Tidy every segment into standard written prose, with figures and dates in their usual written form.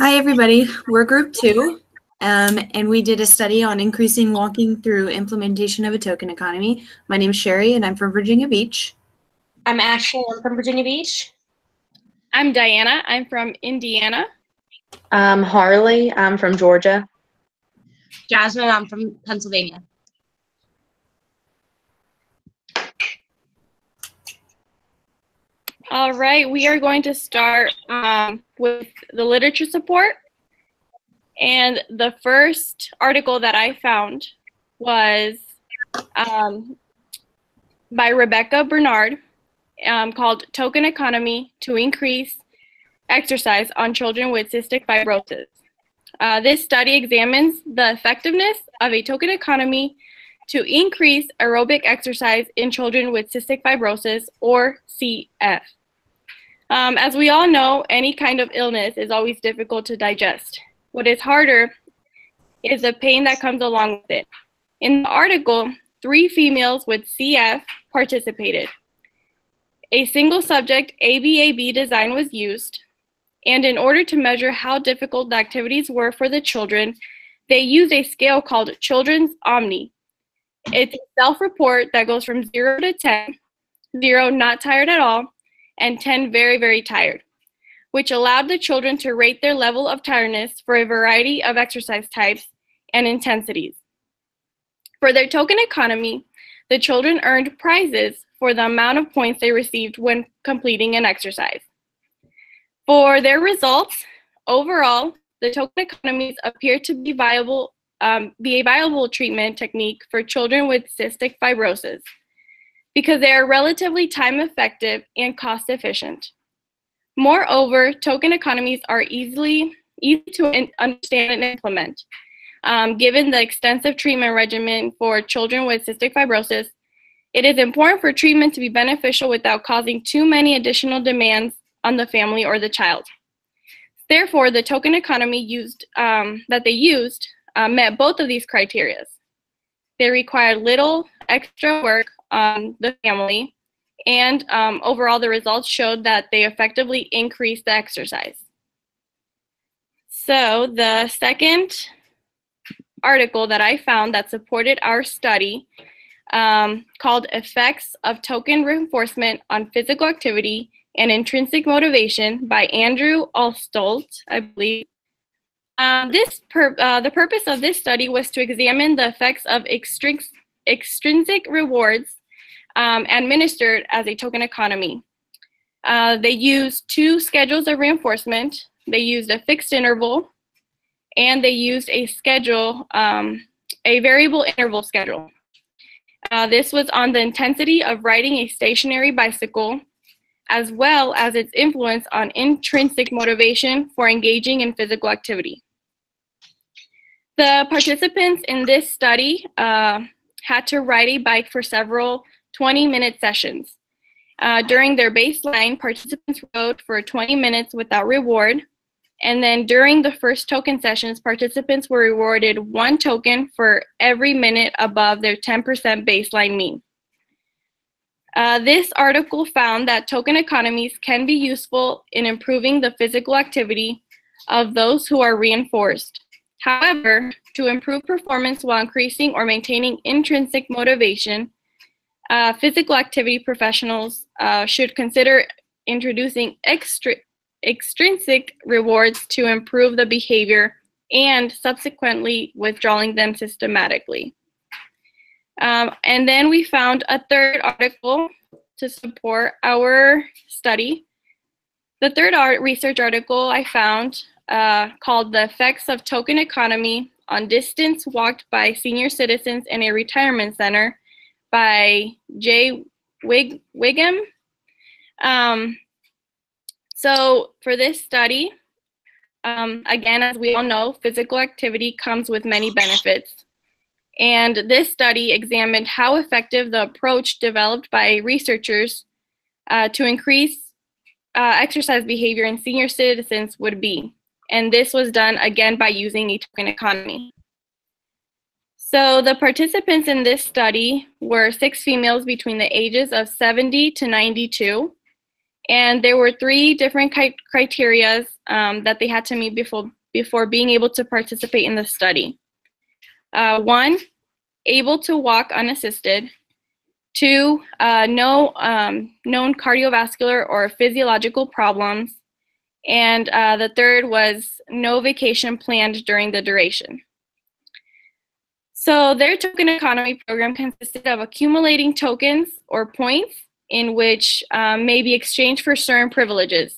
Hi, everybody. We're group 2, and we did a study on increasing walking through implementation of a token economy. My name's Sherry, and I'm from Virginia Beach. I'm Ashley. I'm from Virginia Beach. I'm Diana. I'm from Indiana. I'm Harley. I'm from Georgia. Jasmine. I'm from Pennsylvania. All right, we are going to start with the literature support. And the first article that I found was by Rebecca Bernard called Token Economy to Increase Exercise on Children with Cystic Fibrosis. This study examines the effectiveness of a token economy to increase aerobic exercise in children with cystic fibrosis, or CF. As we all know, any kind of illness is always difficult to digest. What is harder is the pain that comes along with it. In the article, 3 females with CF participated. A single subject ABAB design was used, and in order to measure how difficult the activities were for the children, they used a scale called Children's Omni. It's a self-report that goes from 0 to 10, 0 not tired at all, and 10 very, very tired, which allowed the children to rate their level of tiredness for a variety of exercise types and intensities. For their token economy, the children earned prizes for the amount of points they received when completing an exercise. For their results, overall, the token economies appear to be a viable treatment technique for children with cystic fibrosis because they are relatively time effective and cost efficient. Moreover, token economies are easy to understand and implement. Given the extensive treatment regimen for children with cystic fibrosis, it is important for treatment to be beneficial without causing too many additional demands on the family or the child. Therefore, the token economy that they used met both of these criteria. They required little extra work on the family, and overall the results showed that they effectively increased the exercise. So the second article that I found that supported our study called Effects of Token Reinforcement on Physical Activity and Intrinsic Motivation by Andrew Alstolt, I believe. The purpose of this study was to examine the effects of extrinsic rewards administered as a token economy. They used 2 schedules of reinforcement. They used a fixed interval, and they used a schedule, a variable interval schedule. This was on the intensity of riding a stationary bicycle, as well as its influence on intrinsic motivation for engaging in physical activity. The participants in this study had to ride a bike for several 20-minute sessions. During their baseline, participants rode for 20 minutes without reward, and then during the first token sessions, participants were rewarded 1 token for every minute above their 10% baseline mean. This article found that token economies can be useful in improving the physical activity of those who are reinforced. However, to improve performance while increasing or maintaining intrinsic motivation, physical activity professionals should consider introducing extrinsic rewards to improve the behavior and subsequently withdrawing them systematically. And then we found a third article to support our study. The third research article I found called The Effects of Token Economy on Distance Walked by Senior Citizens in a Retirement Center by Jay Wiggum. So for this study, again, as we all know, physical activity comes with many benefits. And this study examined how effective the approach developed by researchers to increase exercise behavior in senior citizens would be. And this was done again by using a token economy. So the participants in this study were 6 females between the ages of 70 to 92. And there were 3 different criteria that they had to meet before being able to participate in the study. 1, able to walk unassisted. 2, no known cardiovascular or physiological problems. And the 3rd was no vacation planned during the duration. So their token economy program consisted of accumulating tokens or points in which may be exchanged for certain privileges.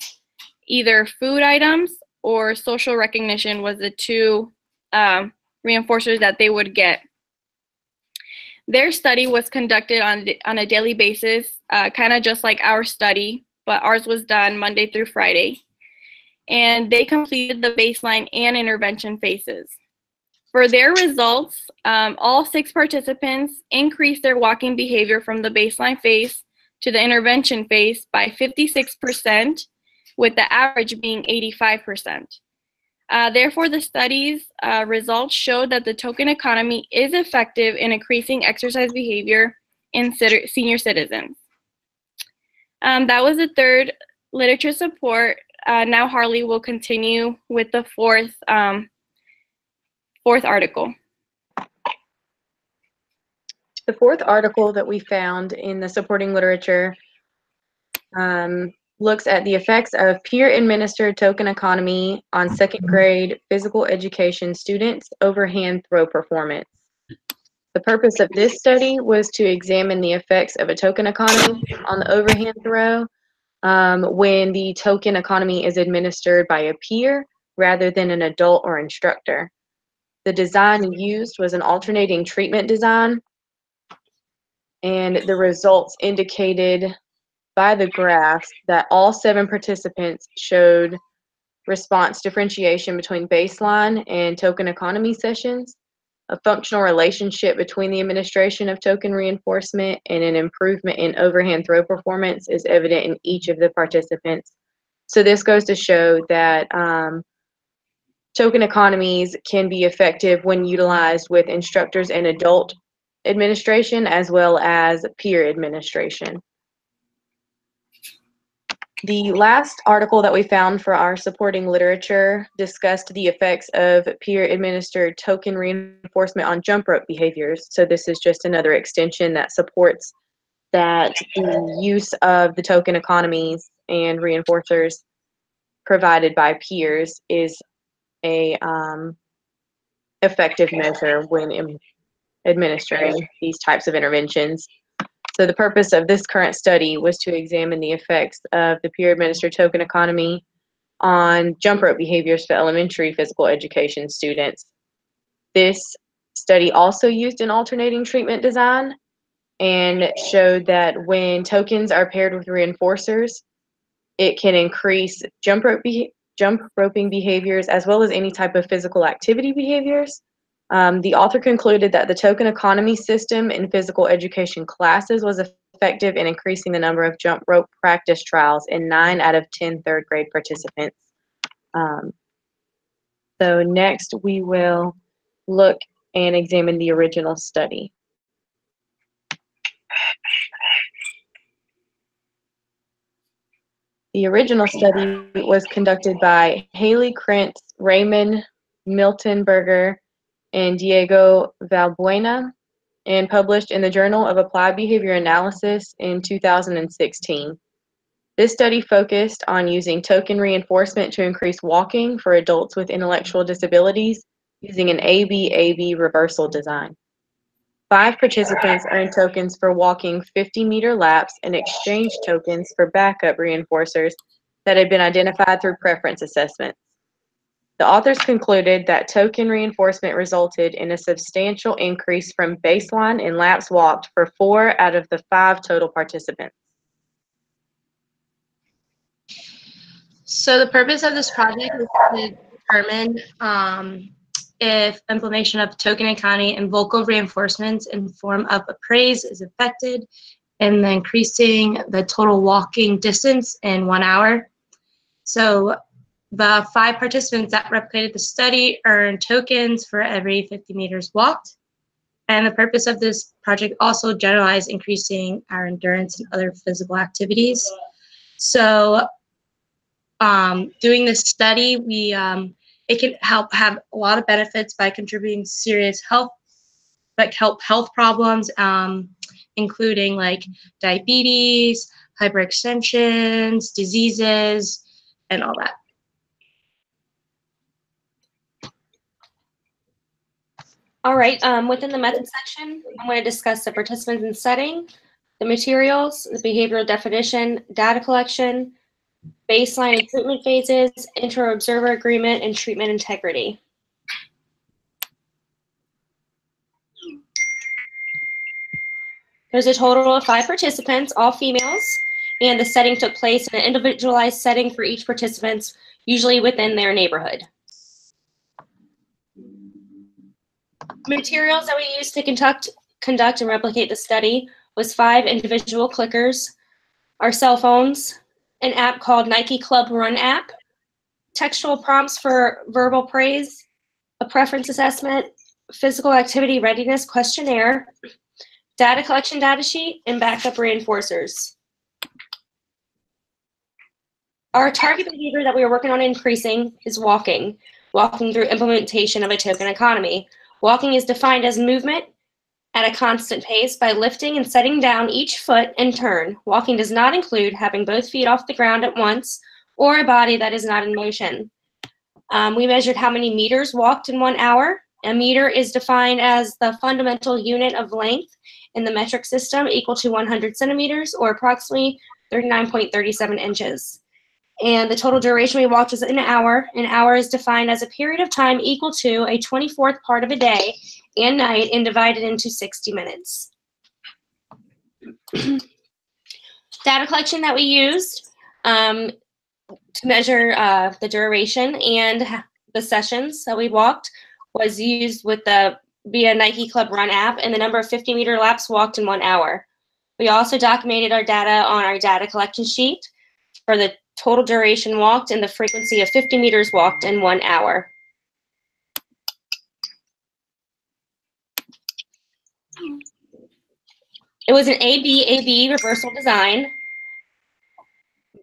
Either food items or social recognition was the 2 reinforcers that they would get. Their study was conducted on a daily basis, kind of just like our study, but ours was done Monday through Friday. And they completed the baseline and intervention phases. For their results, all 6 participants increased their walking behavior from the baseline phase to the intervention phase by 56%, with the average being 85%. Therefore, the study's results showed that the token economy is effective in increasing exercise behavior in senior citizens. That was the 3rd literature support. Now Harley will continue with the 4th article. The 4th article that we found in the supporting literature looks at the effects of peer-administered token economy on 2nd grade physical education students' overhand throw performance. The purpose of this study was to examine the effects of a token economy on the overhand throw when the token economy is administered by a peer rather than an adult or instructor. The design used was an alternating treatment design, and the results indicated by the graphs that all 7 participants showed response differentiation between baseline and token economy sessions, a functional relationship between the administration of token reinforcement and an improvement in overhand throw performance is evident in each of the participants. So this goes to show that token economies can be effective when utilized with instructors and adult administration as well as peer administration. The last article that we found for our supporting literature discussed the effects of peer-administered token reinforcement on jump rope behaviors. So this is just another extension that supports that the use of the token economies and reinforcers provided by peers is a effective measure when administering these types of interventions. So the purpose of this current study was to examine the effects of the peer-administered token economy on jump rope behaviors for elementary physical education students. This study also used an alternating treatment design and showed that when tokens are paired with reinforcers, it can increase jump roping behaviors as well as any type of physical activity behaviors. The author concluded that the token economy system in physical education classes was effective in increasing the number of jump rope practice trials in 9 out of 10 3rd grade participants. So next we will look and examine the original study. The original study was conducted by Haley Krentz, Raymond Miltenberger, and Diego Valbuena, and published in the Journal of Applied Behavior Analysis in 2016. This study focused on using token reinforcement to increase walking for adults with intellectual disabilities using an AB-AB reversal design. 5 participants earned tokens for walking 50-meter laps and exchanged tokens for backup reinforcers that had been identified through preference assessments. The authors concluded that token reinforcement resulted in a substantial increase from baseline in laps walked for 4 out of the 5 total participants. So the purpose of this project is to determine if implementation of token economy and vocal reinforcements in form of a praise is affected in increasing the total walking distance in 1 hour. So the 5 participants that replicated the study earned tokens for every 50 meters walked. And the purpose of this project also generalized increasing our endurance and other physical activities. So doing this study, it can help have a lot of benefits by contributing serious health problems, including like diabetes, hyperextensions, diseases, and all that. All right, within the method section, I'm going to discuss the participants and setting, the materials, the behavioral definition, data collection, baseline and treatment phases, inter-observer agreement, and treatment integrity. There's a total of 5 participants, all females, and the setting took place in an individualized setting for each participant, usually within their neighborhood. Materials that we used to conduct and replicate the study was 5 individual clickers, our cell phones, an app called Nike Club Run app, textual prompts for verbal praise, a preference assessment, physical activity readiness questionnaire, data collection data sheet, and backup reinforcers. Our target behavior that we are working on increasing is walking through implementation of a token economy. Walking is defined as movement at a constant pace by lifting and setting down each foot in turn. Walking does not include having both feet off the ground at once or a body that is not in motion. We measured how many meters walked in 1 hour. A meter is defined as the fundamental unit of length in the metric system, equal to 100 centimeters or approximately 39.37 inches. And the total duration we walked was an hour. An hour is defined as a period of time equal to a 24th part of a day and night and divided into 60 minutes. Data collection that we used to measure the duration and the sessions that we walked was used with the via Nike Club Run app and the number of 50-meter laps walked in 1 hour. We also documented our data on our data collection sheet for the total duration walked and the frequency of 50 meters walked in 1 hour. It was an AB reversal design.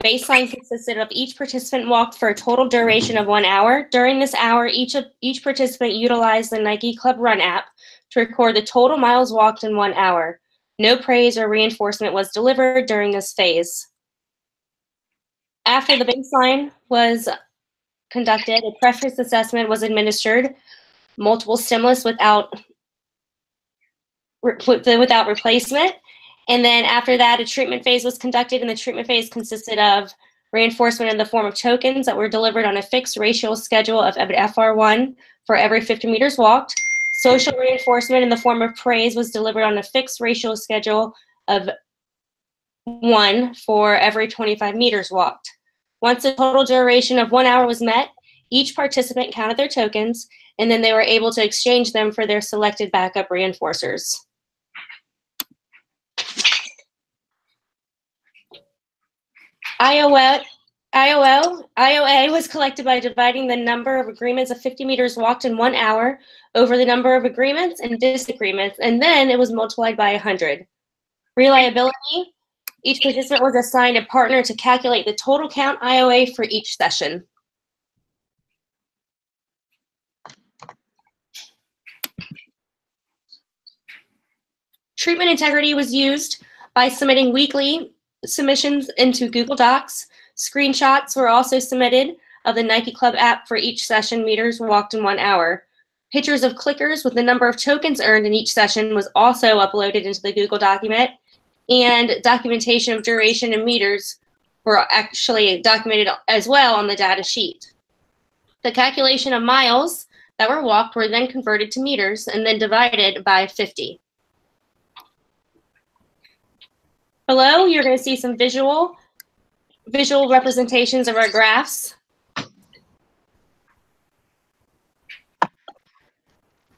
Baseline consisted of each participant walked for a total duration of 1 hour. During this hour, each participant utilized the Nike Club Run app to record the total miles walked in 1 hour. No praise or reinforcement was delivered during this phase. After the baseline was conducted, a preference assessment was administered, multiple stimulus without replacement. And then after that, a treatment phase was conducted, and the treatment phase consisted of reinforcement in the form of tokens that were delivered on a fixed ratio schedule of FR1 for every 50 meters walked. Social reinforcement in the form of praise was delivered on a fixed ratio schedule of 1 for every 25 meters walked. Once the total duration of 1 hour was met, each participant counted their tokens, and then they were able to exchange them for their selected backup reinforcers. IOA was collected by dividing the number of agreements of 50 meters walked in 1 hour over the number of agreements and disagreements, and then it was multiplied by 100. Reliability, each participant was assigned a partner to calculate the total count IOA for each session. Treatment integrity was used by submitting weekly submissions into Google Docs. Screenshots were also submitted of the Nike Club app for each session meters walked in 1 hour. Pictures of clickers with the number of tokens earned in each session was also uploaded into the Google document, and documentation of duration and meters were actually documented as well on the data sheet. The calculation of miles that were walked were then converted to meters and then divided by 50. Below, you're going to see some visual representations of our graphs.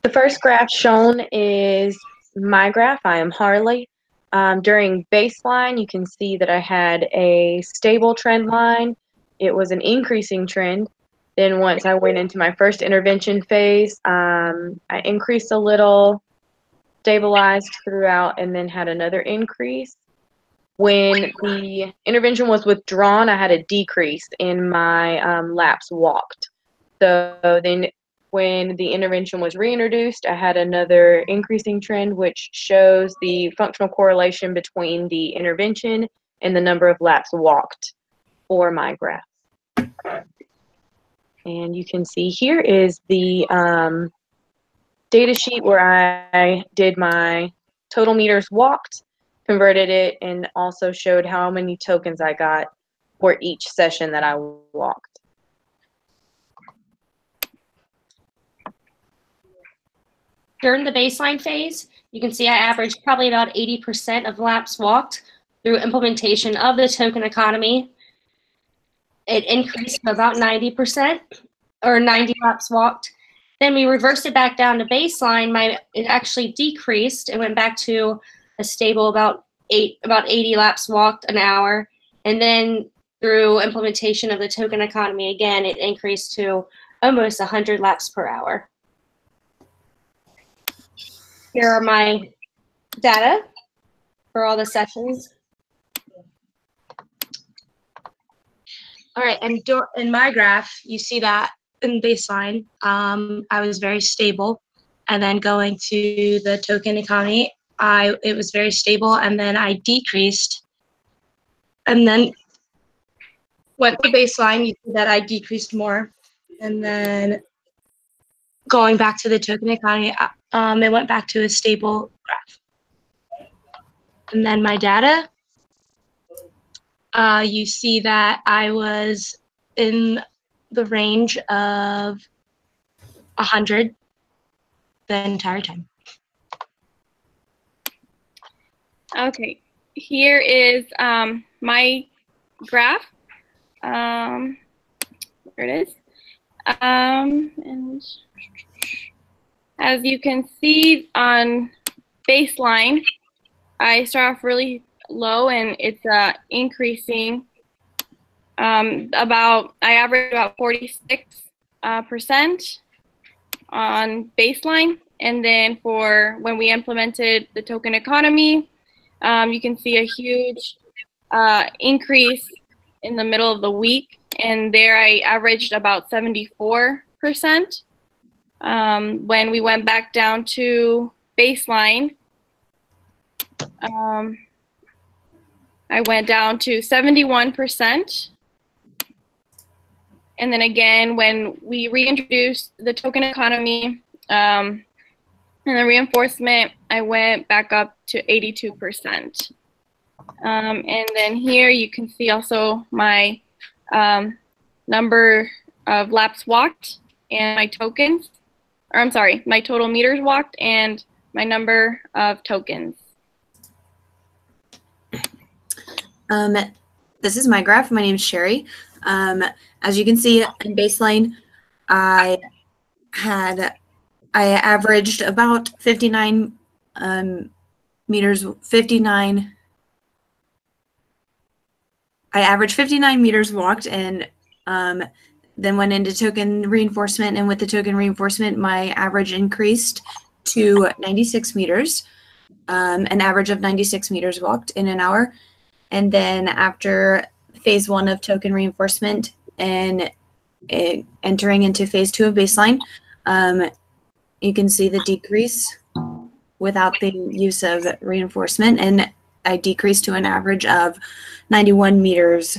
The first graph shown is my graph. I am Harley. During baseline, you can see that I had a stable trend line. It was an increasing trend. Then once I went into my first intervention phase, I increased a little, stabilized throughout, and then had another increase. When the intervention was withdrawn, I had a decrease in my laps walked. So then when the intervention was reintroduced, I had another increasing trend, which shows the functional correlation between the intervention and the number of laps walked for my graph. And you can see here is the data sheet where I did my total meters walked, converted it, and also showed how many tokens I got for each session that I walked. During the baseline phase, you can see I averaged probably about 80% of laps walked through implementation of the token economy. It increased to about 90% or 90 laps walked. Then we reversed it back down to baseline. It actually decreased. It went back to a stable about 80 laps walked an hour. And then through implementation of the token economy again, it increased to almost 100 laps per hour. Here are my data for all the sessions. All right, and in my graph, you see that in baseline, I was very stable, and then going to the token economy, it was very stable, and then I decreased, and then went to baseline. You see that I decreased more, and then going back to the token economy, it went back to a stable graph. And then my data. You see that I was in the range of 100 the entire time. Okay, here is my graph. There it is. And as you can see on baseline, I start off really low and it's increasing. I average about 46% on baseline, and then for when we implemented the token economy, you can see a huge increase in the middle of the week, and there I averaged about 74%. When we went back down to baseline, I went down to 71%. And then again, when we reintroduced the token economy and the reinforcement, I went back up to 82%. And then here you can see also my number of laps walked and my tokens, or I'm sorry, my total meters walked and my number of tokens. This is my graph. My name is Sherry. As you can see in baseline, I averaged about 59 meters, 59. I averaged 59 meters walked, and then went into token reinforcement. And with the token reinforcement, my average increased to 96 meters, an average of 96 meters walked in an hour. And then after phase 1 of token reinforcement and entering into phase 2 of baseline, you can see the decrease without the use of reinforcement. And I decreased to an average of 91 meters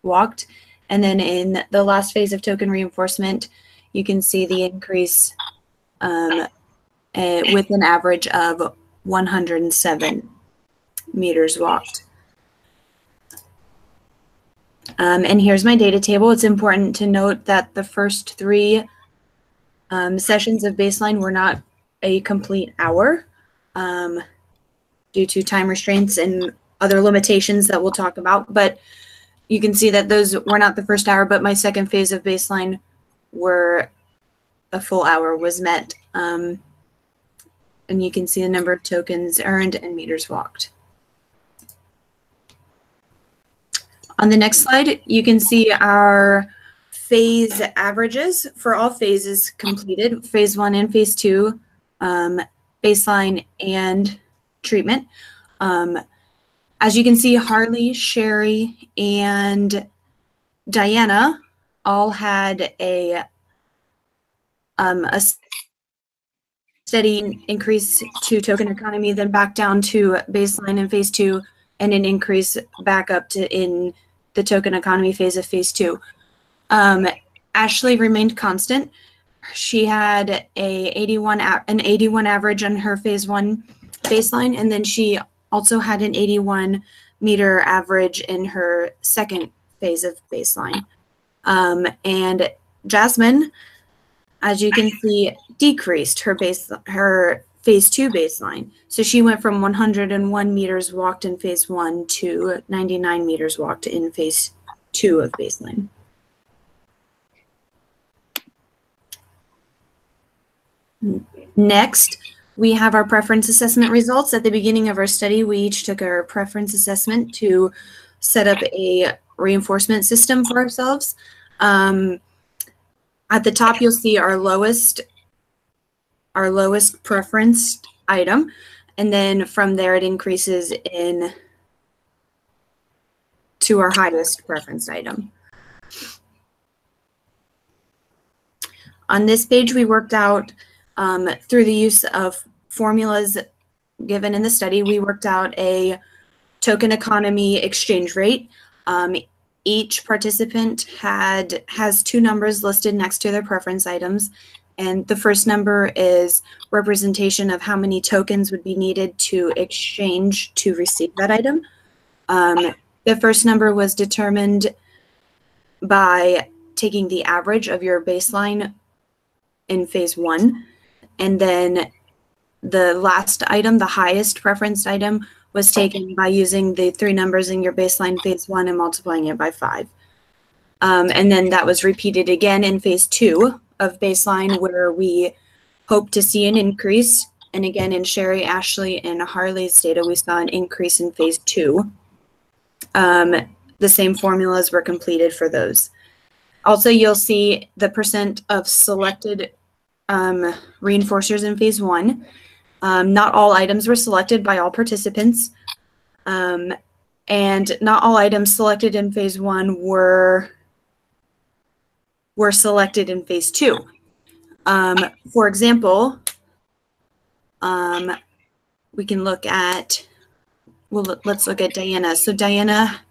walked. And then in the last phase of token reinforcement, you can see the increase with an average of 107 meters walked. And here's my data table. It's important to note that the first 3 sessions of baseline were not a complete hour due to time restraints and other limitations that we'll talk about. But you can see that those were not the first hour, but my second phase of baseline were a full hour was met. And you can see the number of tokens earned and meters walked. On the next slide, you can see our phase averages for all phases completed, phase 1 and phase 2, baseline and treatment. As you can see, Harley, Sherry, and Diana all had a steady increase to token economy, then back down to baseline in phase 2, and an increase back up to in the token economy phase of phase 2. Ashley remained constant. She had an 81 average on her phase 1 baseline, and then she also had an 81 meter average in her second phase of baseline. And Jasmine, as you can see, decreased her phase 2 baseline. So she went from 101 meters walked in phase 1 to 99 meters walked in phase 2 of baseline. Next, we have our preference assessment results. At the beginning of our study, we each took our preference assessment to set up a reinforcement system for ourselves. At the top, you'll see our lowest preference item, and then from there it increases in to our highest preference item. On this page, we worked out through the use of formulas given in the study, we worked out a token economy exchange rate. Each participant has two numbers listed next to their preference items. And the first number is representation of how many tokens would be needed to exchange to receive that item. The first number was determined by taking the average of your baseline in phase 1. And then the last item, the highest preferenced item, was taken by using the three numbers in your baseline phase 1 and multiplying it by 5. And then that was repeated again in phase 2 of baseline, where we hope to see an increase. And again, in Sherry, Ashley, and Harley's data, we saw an increase in phase 2. The same formulas were completed for those. Also, you'll see the percent of selected reinforcers in phase 1. Not all items were selected by all participants. And not all items selected in phase 1 were selected in phase 2. For example, we can look at, let's look at Diana. So Diana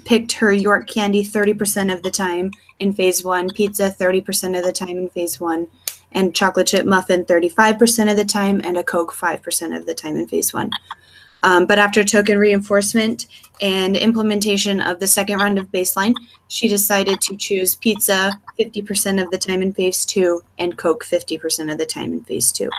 picked her York candy 30% of the time in phase 1, pizza 30% of the time in phase 1, and chocolate chip muffin 35% of the time, and a Coke 5% of the time in phase 1. But after token reinforcement and implementation of the second round of baseline, she decided to choose pizza 50% of the time in phase 2 and Coke 50% of the time in phase 2.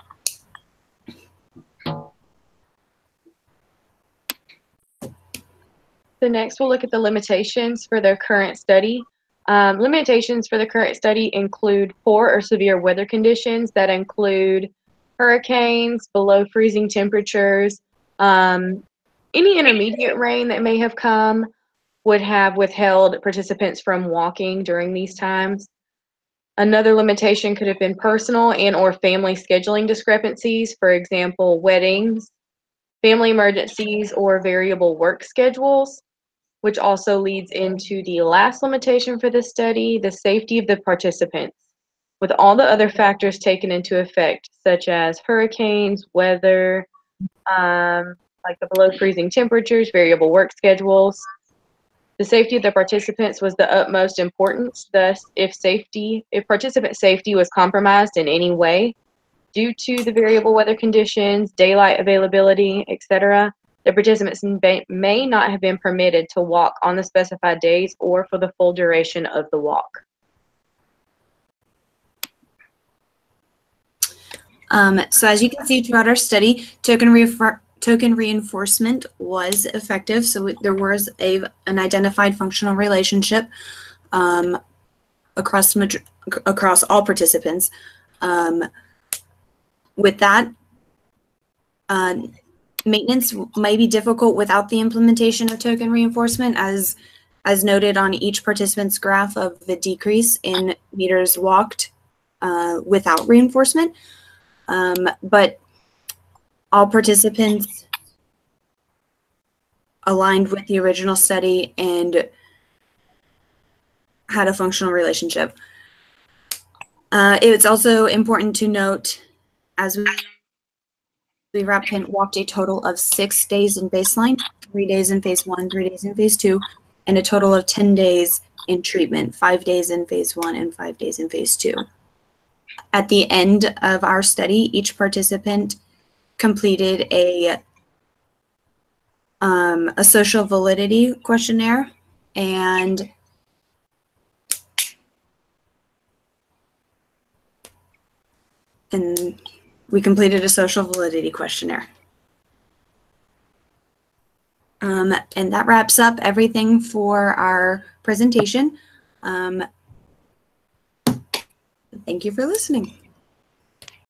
So next we'll look at the limitations for their current study. Limitations for the current study include poor or severe weather conditions that include hurricanes, below freezing temperatures. Any intermediate rain that may have come would have withheld participants from walking during these times. Another limitation could have been personal and or family scheduling discrepancies, for example, weddings, family emergencies, or variable work schedules, which also leads into the last limitation for this study, the safety of the participants, with all the other factors taken into effect, such as hurricanes, weather, like the below freezing temperatures, variable work schedules. The safety of the participants was the utmost importance. Thus, if participant safety was compromised in any way due to the variable weather conditions, daylight availability, etc., the participants may not have been permitted to walk on the specified days or for the full duration of the walk. So as you can see throughout our study, token reinforcement was effective. So there was an identified functional relationship across all participants. With that, maintenance may be difficult without the implementation of token reinforcement, as noted on each participant's graph of the decrease in meters walked without reinforcement. But all participants aligned with the original study and had a functional relationship. It's also important to note, as we walked a total of 6 days in baseline, 3 days in phase 1, 3 days in phase 2, and a total of 10 days in treatment, 5 days in phase 1 and 5 days in phase 2. At the end of our study, each participant completed a social validity questionnaire, and we completed a social validity questionnaire. And that wraps up everything for our presentation. Thank you for listening.